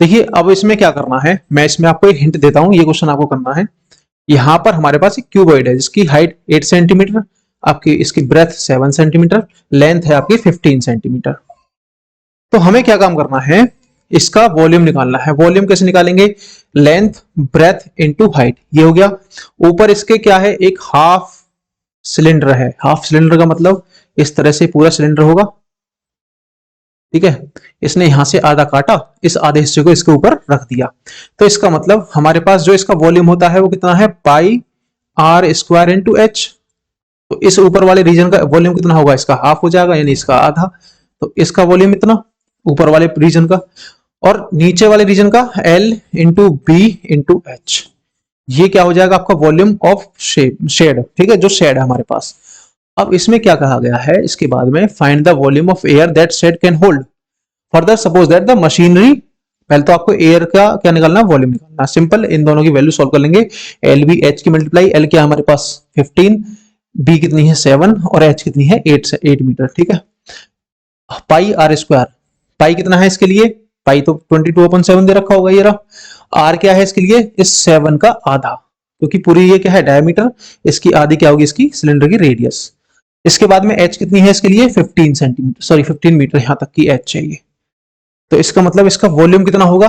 देखिए अब इसमें क्या करना है, मैं इसमें आपको एक हिंट देता हूं, ये क्वेश्चन आपको करना है। यहां पर हमारे पास एक क्यूबॉइड है जिसकी हाइट 8 सेंटीमीटर, आपकी इसकी ब्रेथ 7 सेंटीमीटर, लेंथ है आपकी 15 सेंटीमीटर। तो हमें क्या काम करना है, इसका वॉल्यूम निकालना है। वॉल्यूम कैसे निकालेंगे, लेंथ ब्रेथ इनटू हाइट, ये हो गया। ऊपर इसके क्या है, एक हाफ सिलेंडर है। हाफ सिलेंडर का मतलब इस तरह से पूरा सिलेंडर होगा, ठीक है। इसने यहां से आधा काटा, इस आधे हिस्से को इसके ऊपर रख दिया। तो इसका मतलब हमारे पास जो इसका वॉल्यूम होता है वो कितना है, पाई आर स्क्वायर इंटू एच। तो इस ऊपर वाले रीजन का वॉल्यूम कितना होगा, इसका हाफ हो जाएगा, यानी इसका आधा। तो इसका वॉल्यूम इतना ऊपर वाले रीजन का, और नीचे वाले रीजन का L into B into H. ये क्या हो जाएगा आपका वॉल्यूम ऑफ शेड, ठीक है, जो शेड है हमारे पास। अब इसमें क्या कहा गया है, इसके बाद में find the volume of air that shed can hold. Further suppose that the machinery, पहले तो आपको एयर का क्या निकालना, वॉल्यूम निकालना। सिंपल, इन दोनों की वैल्यू सॉल्व कर लेंगे। एल बी एच की मल्टीप्लाई, एल क्या हमारे पास 15, बी कितनी है 7 और एच कितनी है 8 मीटर, ठीक है। पाई आर स्क्वायर, पाई कितना है इसके लिए, पाई तो 22/7 दे रखा होगा, ये रहा। आर क्या है इसके लिए, इस 7 का आधा, क्योंकि पूरी ये क्या है डायमीटर, इसकी आधी क्या होगी, इसकी सिलेंडर की रेडियस। इसके बाद में एच कितनी है इसके लिए 15 सेंटीमीटर, सॉरी 15 मीटर, यहां तक की एच चाहिए। तो इसका मतलब इसका वॉल्यूम कितना होगा,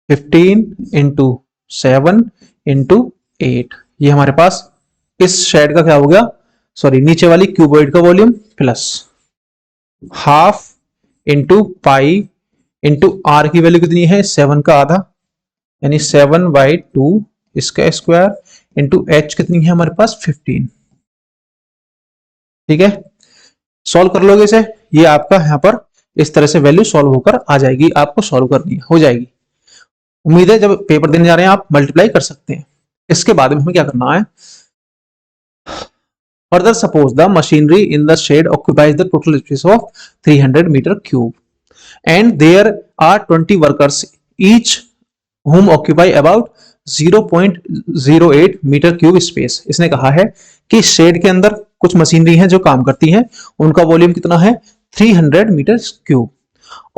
15 इंटू 7 इंटू 8। ये हमारे पास इस शेड का क्या हो गया, सॉरी नीचे वाली क्यूबॉइड का volume, plus half into pi into R की वैल्यू कितनी है 7 का आधा, यानी 7/2 इसका स्क्वायर इंटू एच कितनी है हमारे पास 15, ठीक है। सॉल्व कर लोगे इसे, ये आपका यहां पर इस तरह से वैल्यू सॉल्व होकर आ जाएगी, आपको सॉल्व करनी है, हो जाएगी। उम्मीद है जब पेपर देने जा रहे हैं आप मल्टीप्लाई कर सकते हैं। इसके बाद में हमें क्या करना है, further suppose the machinery in the shed occupies the total space of 300 metre cube and there are 20 workers each whom occupy about 0.08 metre cube space. इसने कहा है कि शेड के अंदर कुछ मशीनरी हैं जो काम करती हैं, उनका वॉल्यूम कितना है 300 मीटर क्यूब,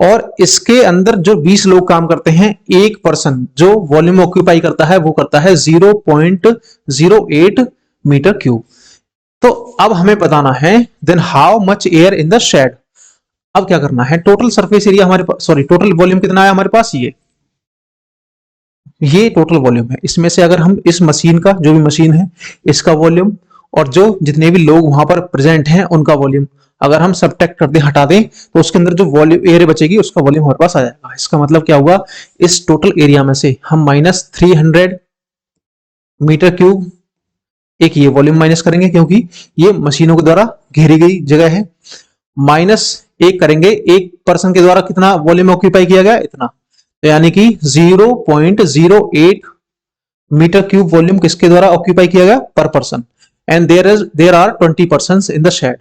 और इसके अंदर जो 20 लोग काम करते हैं, एक पर्सन जो वॉल्यूम ऑक्यूपाई करता है वो करता है 0.08 मीटर क्यूब। तो अब हमें बताना है then how much air in the shed. अब क्या करना है, टोटल सरफेस एरिया हमारे पास, सॉरी टोटल वॉल्यूम कितना है हमारे पास, ये टोटल वॉल्यूम है। इसमें से अगर हम इस मशीन का, जो भी मशीन है, इसका वॉल्यूम और जो जितने भी लोग वहां पर प्रेजेंट हैं उनका वॉल्यूम अगर हम सबट्रैक्ट कर दें, हटा दें, तो उसके अंदर जो वॉल्यूम एरिया बचेगी उसका वॉल्यूम हमारे पास आ जाएगा। इसका मतलब क्या हुआ, इस टोटल एरिया में से हम -300 मीटर क्यूब एक ये वॉल्यूम माइनस करेंगे, क्योंकि ये मशीनों के द्वारा घेरी गई जगह है, -1 करेंगे, एक पर्सन के द्वारा कितना वॉल्यूम ऑक्यूपाई किया गया, इतना। तो यानी कि 0.08 मीटर क्यूब वॉल्यूम किसके द्वारा ऑक्यूपाई किया गया, per person. And there are 20 persons in the shed.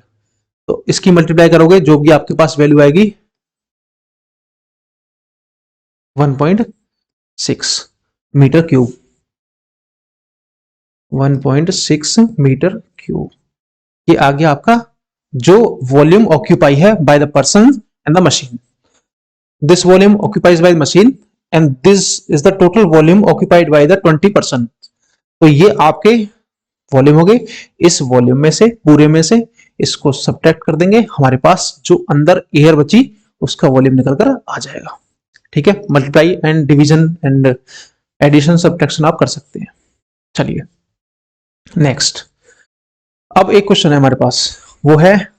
तो इसकी मल्टीप्लाई करोगे, जो भी आपके पास वैल्यू आएगी 1.6 मीटर क्यूब, 1.6 मीटर क्यूब। ये आ गया आपका जो वॉल्यूम ऑक्यूपाई है by the person and the machine. This volume occupies by the machine and this is the total volume occupied by the 20%। तो ये आपके वॉल्यूम हो गए। इस वॉल्यूम में से, पूरे में से इसको सब्ट्रैक्ट कर देंगे, हमारे पास जो अंदर एयर बची उसका वॉल्यूम निकल कर आ जाएगा, ठीक है। Multiply and division and addition subtraction आप कर सकते हैं। चलिए नेक्स्ट, अब एक क्वेश्चन है हमारे पास, वो है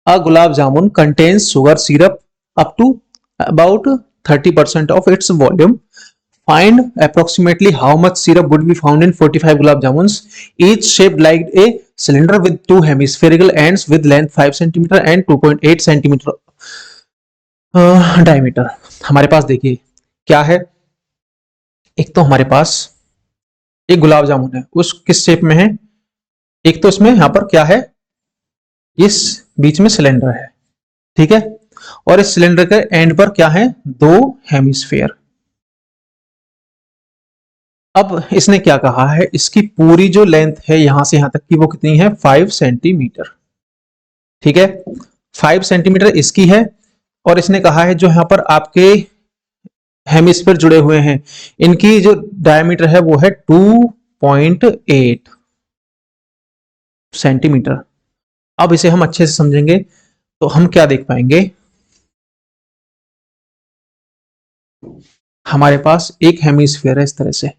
a gulab jamun contains sugar syrup up to about 30% of its volume. Find approximately how much syrup would be found in 45 gulab jamuns, each shaped like a cylinder with two hemispherical ends with length 5 centimetre and 2.8 centimetre diameter. हमारे पास देखिए क्या है, एक तो हमारे पास एक गुलाब जामुन है, उस किस शेप में है, एक तो इसमें यहां पर क्या है, इस बीच में सिलेंडर है, ठीक है, और इस सिलेंडर के एंड पर क्या है, दो हेमिस्फेयर। अब इसने क्या कहा है, इसकी पूरी जो लेंथ है यहां से यहां तक की वो कितनी है, 5 सेंटीमीटर, ठीक है, 5 सेंटीमीटर इसकी है, और इसने कहा है जो यहां पर आपके हेमिस्फीयर जुड़े हुए हैं इनकी जो डायमीटर है वो है 2.8 सेंटीमीटर। अब इसे हम अच्छे से समझेंगे तो हम क्या देख पाएंगे, हमारे पास एक हेमिस्फीयर है इस तरह से,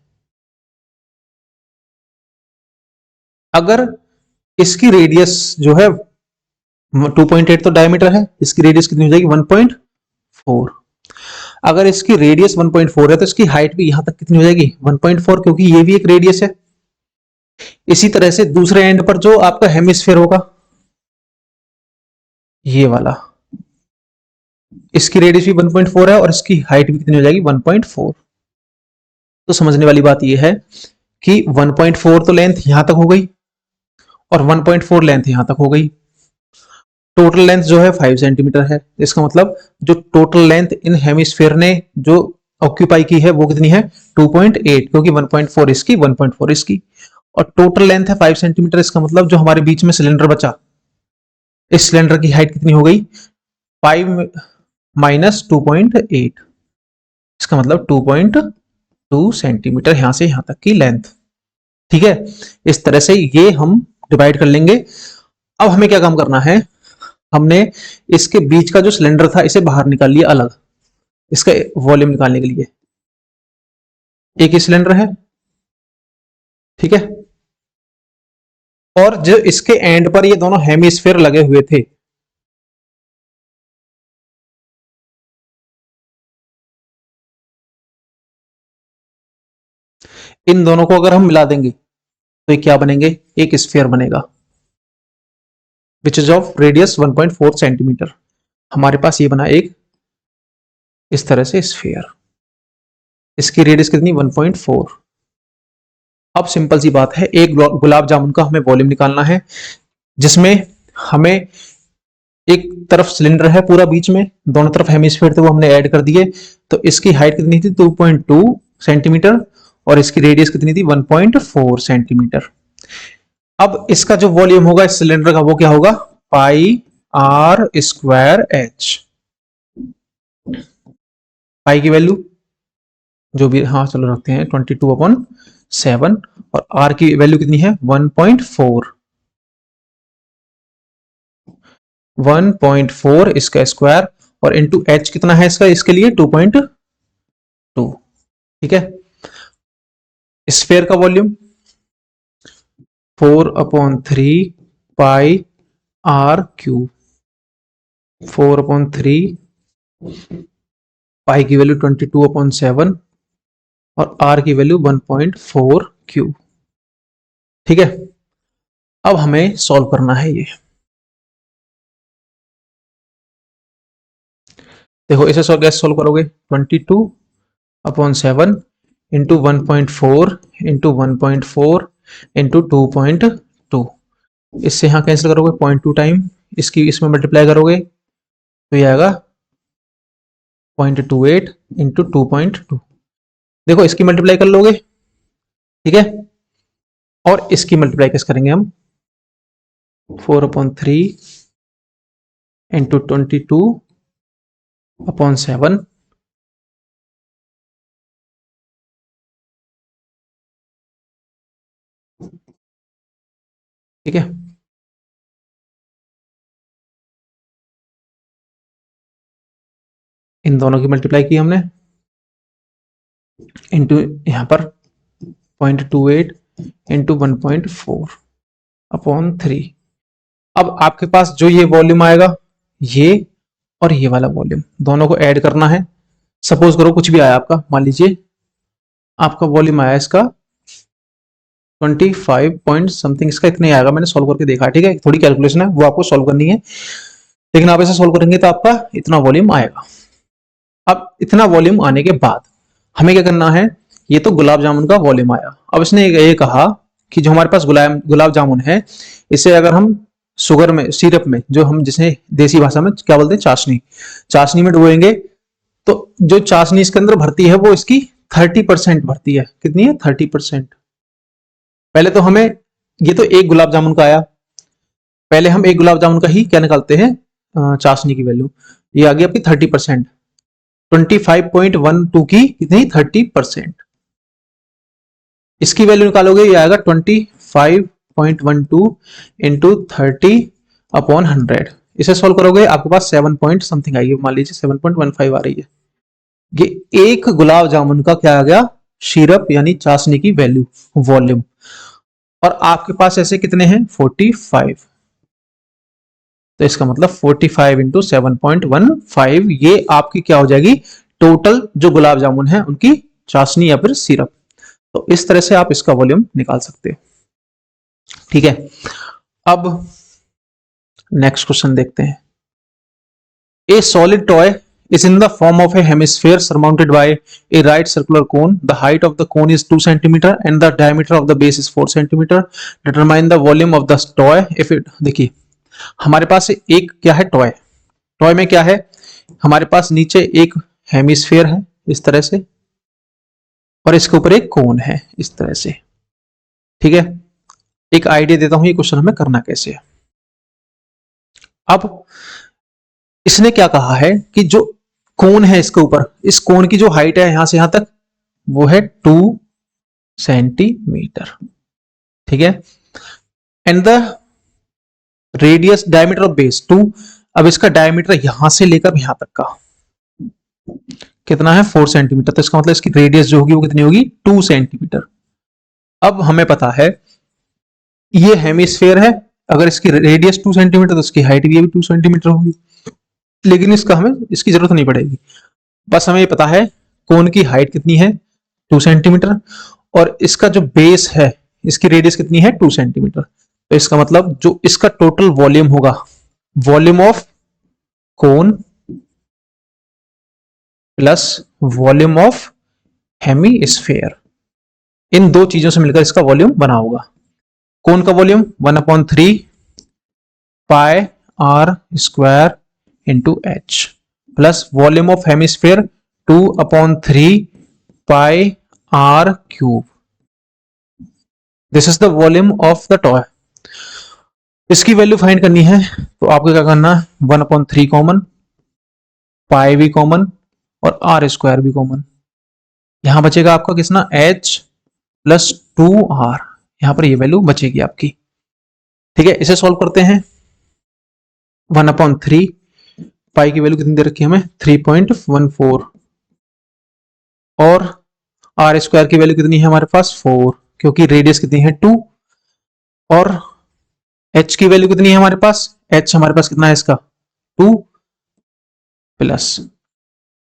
अगर इसकी रेडियस जो है 2.8 तो डायमीटर है, इसकी रेडियस कितनी हो जाएगी 1.4। अगर इसकी रेडियस 1.4 है तो इसकी हाइट भी यहां तक कितनी हो जाएगी 1.4, क्योंकि ये भी एक रेडियस है। इसी तरह से दूसरे एंड पर जो आपका हेमिस्फीयर होगा ये वाला, इसकी रेडियस भी 1.4 है और इसकी हाइट भी कितनी हो जाएगी 1.4। तो समझने वाली बात यह है कि 1.4 तो लेंथ यहां तक हो गई और 1.4 लेंथ यहां तक हो गई, टोटल लेंथ जो है 5 सेंटीमीटर है। इसका मतलब जो टोटल लेंथ इन हेमिस्फीयर ने जो ऑक्यूपाई की है वो कितनी है 2.8, क्योंकि 1.4 इसकी 1.4 इसकी, और टोटल लेंथ है 5 सेंटीमीटर। इसका मतलब जो हमारे बीच में सिलेंडर बचा, इस सिलेंडर की हाइट कितनी हो गई 5 माइनस 2.8, इसका मतलब 2.2 सेंटीमीटर यहां से यहां तक की लेंथ, ठीक है। इस तरह से ये हम डिवाइड कर लेंगे। अब हमें क्या काम करना है, हमने इसके बीच का जो सिलेंडर था इसे बाहर निकाल लिया अलग, इसका वॉल्यूम निकालने के लिए। एक ही सिलेंडर है, ठीक है, और जो इसके एंड पर ये दोनों हेमिस्फीयर लगे हुए थे, इन दोनों को अगर हम मिला देंगे तो ये क्या बनेंगे, एक स्फीयर बनेगा which is of radius 1.4 centimetre. हमारे पास ये बना एक इस तरह से स्फीयर, इसकी रेडियस कितनी 1.4। अब सिंपल सी बात है, एक गुलाब जामुन का हमें वॉल्यूम निकालना है जिसमें हमें एक तरफ सिलेंडर है पूरा, बीच में दोनों तरफ हेमिस्फीयर थे वो हमने ऐड कर दिए, तो इसकी हाइट कितनी थी 2.2 सेंटीमीटर और इसकी रेडियस कितनी थी 1.4 सेंटीमीटर। अब इसका जो वॉल्यूम होगा इस सिलेंडर का वो क्या होगा, पाई आर स्क्वायर एच। पाई की वैल्यू जो भी, हाँ चलो रखते हैं 22/7, और आर की वैल्यू कितनी है 1.4 इसका स्क्वायर, और इंटू एच कितना है इसका, इसके लिए 2.2, ठीक है। स्फीयर का वॉल्यूम 4/3 पाई आर क्यूब, 4/3 पाई की वैल्यू 22/7 और आर की वैल्यू 1.4 क्यूब, ठीक है। अब हमें सॉल्व करना है ये, देखो इसे कैसे सॉल्व करोगे, 22/7 इंटू 1.4 इंटू 1.4 इंटू 2.2, इससे यहां कैंसिल करोगे 0.2 टाइम, इसकी इसमें मल्टीप्लाई करोगे तो ये आएगा 0.28 इंटू 2.2। देखो इसकी मल्टीप्लाई कर लोगे, ठीक है, और इसकी मल्टीप्लाई कैसे करेंगे हम, 4/3 इंटू 22/7 ठीक है। इन दोनों की मल्टीप्लाई की हमने इंटू यहां पर 0.28 इंटू 1.4/3। अब आपके पास जो ये वॉल्यूम आएगा, ये और ये वाला वॉल्यूम दोनों को ऐड करना है। सपोज करो कुछ भी आया आपका, मान लीजिए आपका वॉल्यूम आया इसका 25 पॉइंट समथिंग इसका इतना ही आएगा, मैंने सॉल्व करके देखा है, ठीक है। थोड़ी कैलकुलेशन है वो आपको सॉल्व करनी है, लेकिन आप ऐसे सॉल्व करेंगे तो आपका इतना वॉल्यूम आएगा। अब इतना वॉल्यूम आने के बाद हमें क्या करना है, ये तो गुलाब जामुन का वॉल्यूम आया। अब इसने ये कहा कि जो हमारे पास गुलाब जामुन है, इसे अगर हम शुगर में, सिरप में, जो हम जिसे देसी भाषा में क्या बोलते हैं, चाशनी, चाशनी में डुबोएंगे, तो जो चाशनी इसके अंदर भरती है वो इसकी 30% भरती है। कितनी है? 30%। पहले तो हमें, ये तो एक गुलाब जामुन का आया, पहले हम एक गुलाब जामुन का ही क्या निकालते हैं, चाशनी की वैल्यू। ये आ गई आपकी 30%, 25.12 की कितनी, 30%। इसकी वैल्यू निकालोगे, ये आएगा 25.12 इंटू 30/100। इसे सोल्व करोगे आपके पास 7 पॉइंट समथिंग आएगी, मान लीजिए 7.15 आ रही है। ये एक गुलाब जामुन का क्या आ गया, सिरप यानी चाशनी की वैल्यू, वॉल्यूम। और आपके पास ऐसे कितने हैं, 45। तो इसका मतलब 45 इंटू 7.15, ये आपकी क्या हो जाएगी, टोटल जो गुलाब जामुन है उनकी चाशनी या फिर सिरप। तो इस तरह से आप इसका वॉल्यूम निकाल सकते हो, ठीक है। अब नेक्स्ट क्वेश्चन देखते हैं। ए solid toy is in the form of a hemisphere surmounted by a right circular cone. The height of the cone is 2 cm and the diameter of the base is 4 cm. Determine the volume of the toy if it, देखिए हमारे पास एक क्या है, toy. Toy में क्या है, हमारे पास नीचे एक हेमिस्फीयर है इस तरह से, और इसके ऊपर एक कोन है इस तरह से, ठीक है। एक आइडिया देता हूं ये क्वेश्चन हमें करना कैसे है। अब इसने क्या कहा है कि जो कोन है इसके ऊपर, इस कोन की जो हाइट है यहां से यहां तक, वो है 2 सेंटीमीटर, ठीक है। And the radius, diameter of base 2। अब इसका डायमीटर यहां से लेकर यहां तक का कितना है, 4 सेंटीमीटर। तो इसका मतलब इसकी रेडियस जो होगी वो कितनी होगी, 2 सेंटीमीटर। अब हमें पता है ये हेमिस्फीयर है, अगर इसकी रेडियस 2 सेंटीमीटर तो इसकी हाइट भी 2 सेंटीमीटर होगी, लेकिन इसका हमें इसकी जरूरत नहीं पड़ेगी। बस हमें ये पता है कोन की हाइट कितनी है, 2 सेंटीमीटर, और इसका जो बेस है इसकी रेडियस कितनी है, 2 सेंटीमीटर। तो इसका मतलब जो इसका टोटल वॉल्यूम होगा, volume of cone plus volume of hemisphere, इन दो चीजों से मिलकर इसका वॉल्यूम बना होगा। कोन का volume 1/3 pi are square into H, plus volume of hemisphere 2/3 pi R cube. This is the volume of the toy. इसकी वैल्यू फाइंड करनी है तो आपको क्या करना है, 1/3 कॉमन, पाई भी कॉमन, और आर स्क्वायर भी कॉमन। यहां बचेगा आपका कितना, एच प्लस 2r, यहां पर ये वैल्यू बचेगी आपकी, ठीक है। इसे सॉल्व करते हैं। 1/3 पाई की वैल्यू कितनी दे रखी है हमें, 3.14, और आर स्क्वायर की वैल्यू कितनी है हमारे पास, 4, क्योंकि रेडियस कितनी है 2, और h की वैल्यू कितनी है हमारे पास, h हमारे पास कितना है इसका 2 प्लस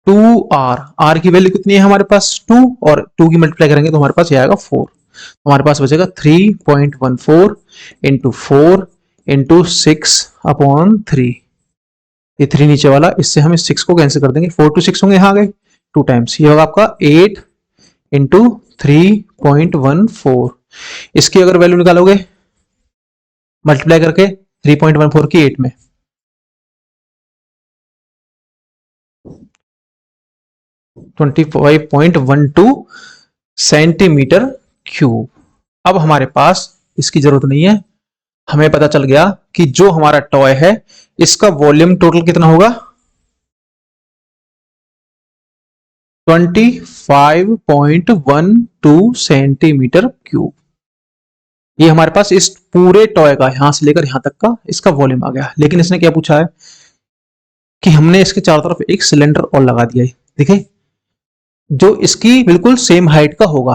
2r, r की वैल्यू कितनी है हमारे पास 2, और 2 की मल्टीप्लाई करेंगे तो हमारे पास ये आएगा 4। हमारे पास बचेगा 3.14 इंटू 4 इंटू 6/3। ये 3 नीचे वाला, इससे हम इस 6 को कैंसिल कर देंगे, 4 to 6 होंगे, यहाँ आ गए 2 टाइम्स, ये होगा आपका 8 इंटू 3.14। इसकी अगर वैल्यू निकालोगे मल्टीप्लाई करके 3.14 की 8 में, 25.12 सेंटीमीटर क्यूब। अब हमारे पास इसकी जरूरत नहीं है, हमें पता चल गया कि जो हमारा टॉय है इसका वॉल्यूम टोटल कितना होगा, 25.12 सेंटीमीटर क्यूब। ये हमारे पास इस पूरे टॉय का यहां से लेकर यहां तक का इसका वॉल्यूम आ गया। लेकिन इसने क्या पूछा है कि हमने इसके चारों तरफ एक सिलेंडर और लगा दिया है, देखिए, जो इसकी बिल्कुल सेम हाइट का होगा।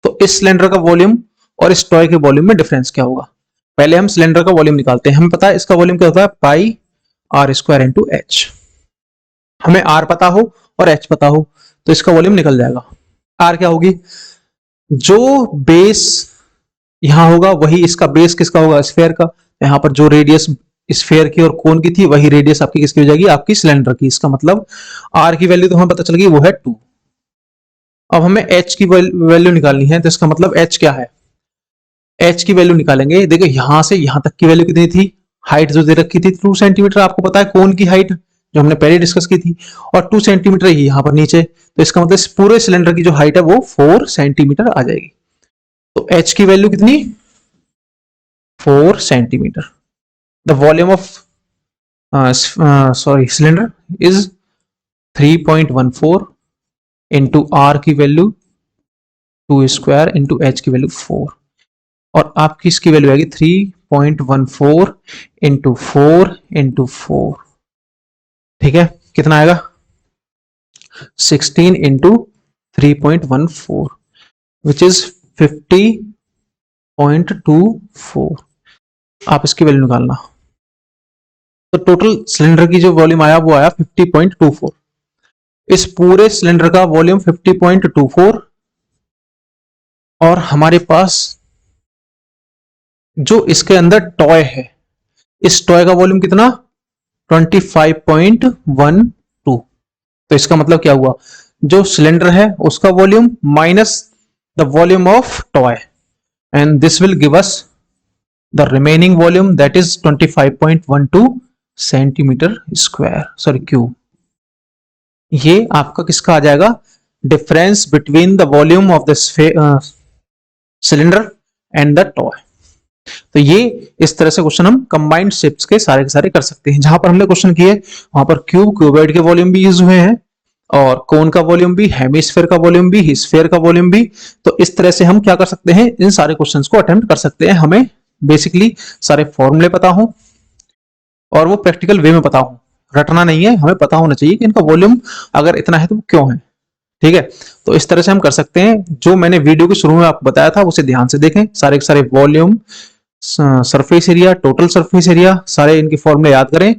तो इस सिलेंडर का वॉल्यूम और इस टॉय के वॉल्यूम में डिफरेंस क्या होगा। पहले हम सिलेंडर का वॉल्यूम निकालते हैं। हमें पता है इसका वॉल्यूम क्या होता है, पाई आर स्क्वायर इंटू एच। हमें आर पता हो और एच पता हो तो इसका वॉल्यूम निकल जाएगा। आर क्या होगी, जो बेस यहाँ होगा वही, इसका बेस किसका होगा, स्फेयर का। यहाँ पर जो रेडियस स्फेयर की और कोन की थी वही रेडियस आपकी किसकी हो जाएगी, आपकी सिलेंडर की। इसका मतलब आर की वैल्यू तो हमें पता चल गई, वो है 2। अब हमें एच की वैल्यू निकालनी है, तो इसका मतलब एच क्या है, एच की वैल्यू निकालेंगे। देखो यहां से यहां तक की वैल्यू कितनी थी, हाइट जो दे रखी थी 2 सेंटीमीटर, आपको पता है कोन की हाइट जो हमने पहले डिस्कस की थी, और 2 सेंटीमीटर ही यहाँ पर नीचे, तो इसका मतलब इस पूरे सिलेंडर की जो हाइट है वो 4 सेंटीमीटर आ जाएगी। तो एच की वैल्यू कितनी, 4 centimetre. The volume of cylinder is 3.14 into R की वैल्यू 2 स्क्वायर इंटू एच की वैल्यू 4, और आपकी इसकी वैल्यू आएगी 3.14 इंटू 4 इंटू 4, ठीक है, कितना आएगा 16 इंटू 3.14 विच इज 50.24। आप इसकी वैल्यू निकालना। तो टोटल सिलेंडर की जो वॉल्यूम आया वो आया 50.24। इस पूरे सिलेंडर का वॉल्यूम 50.24, और हमारे पास जो इसके अंदर टॉय है, इस टॉय का वॉल्यूम कितना 25.12। तो इसका मतलब क्या हुआ, जो सिलेंडर है उसका volume minus the volume of toy, and this will give us the remaining volume that is 25.12 centimetre square, sorry cube. ये आपका किसका आ जाएगा, difference between the volume of the cylinder and the toy. तो ये इस तरह से क्वेश्चन हम कंबाइंड शेप्स के सारे कर सकते हैं। जहां पर हमने क्वेश्चन किए वहां पर क्यूब, क्यूबॉइड के वॉल्यूम भी यूज हुए हैं, और कोन का वॉल्यूम भी, हेमिस्फेयर का वॉल्यूम भी, स्फेयर का वॉल्यूम भी। तो इस तरह से हम क्या कर सकते हैं, इन सारे क्वेश्चंस को अटेम्प्ट कर सकते हैं। हमें बेसिकली सारे फॉर्मूले पता हो और वो प्रैक्टिकल वे में पता हो, रटना नहीं है, हमें पता होना चाहिए कि इनका वॉल्यूम अगर इतना है तो क्यों है, ठीक है। तो इस तरह से हम कर सकते हैं। जो मैंने वीडियो के शुरू में आपको बताया था उसे ध्यान से देखें, सारे के सारे volume, surface area, total surface area, सारे इनके फॉर्मूले याद करें।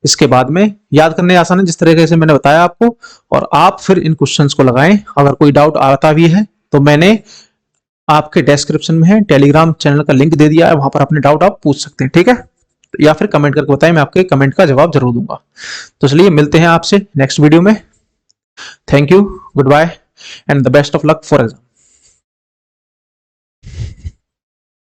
इसके बाद में याद करने आसान है जिस तरीके से मैंने बताया आपको, और आप फिर इन क्वेश्चंस को लगाएं। अगर कोई डाउट आता भी है तो मैंने आपके डिस्क्रिप्शन में है टेलीग्राम चैनल का लिंक दे दिया है, वहां पर अपने डाउट आप पूछ सकते हैं, ठीक है। या फिर कमेंट करके बताएं, मैं आपके कमेंट का जवाब जरूर दूंगा। तो चलिए मिलते हैं आपसे नेक्स्ट वीडियो में। Thank you, goodbye and the best of luck for exam.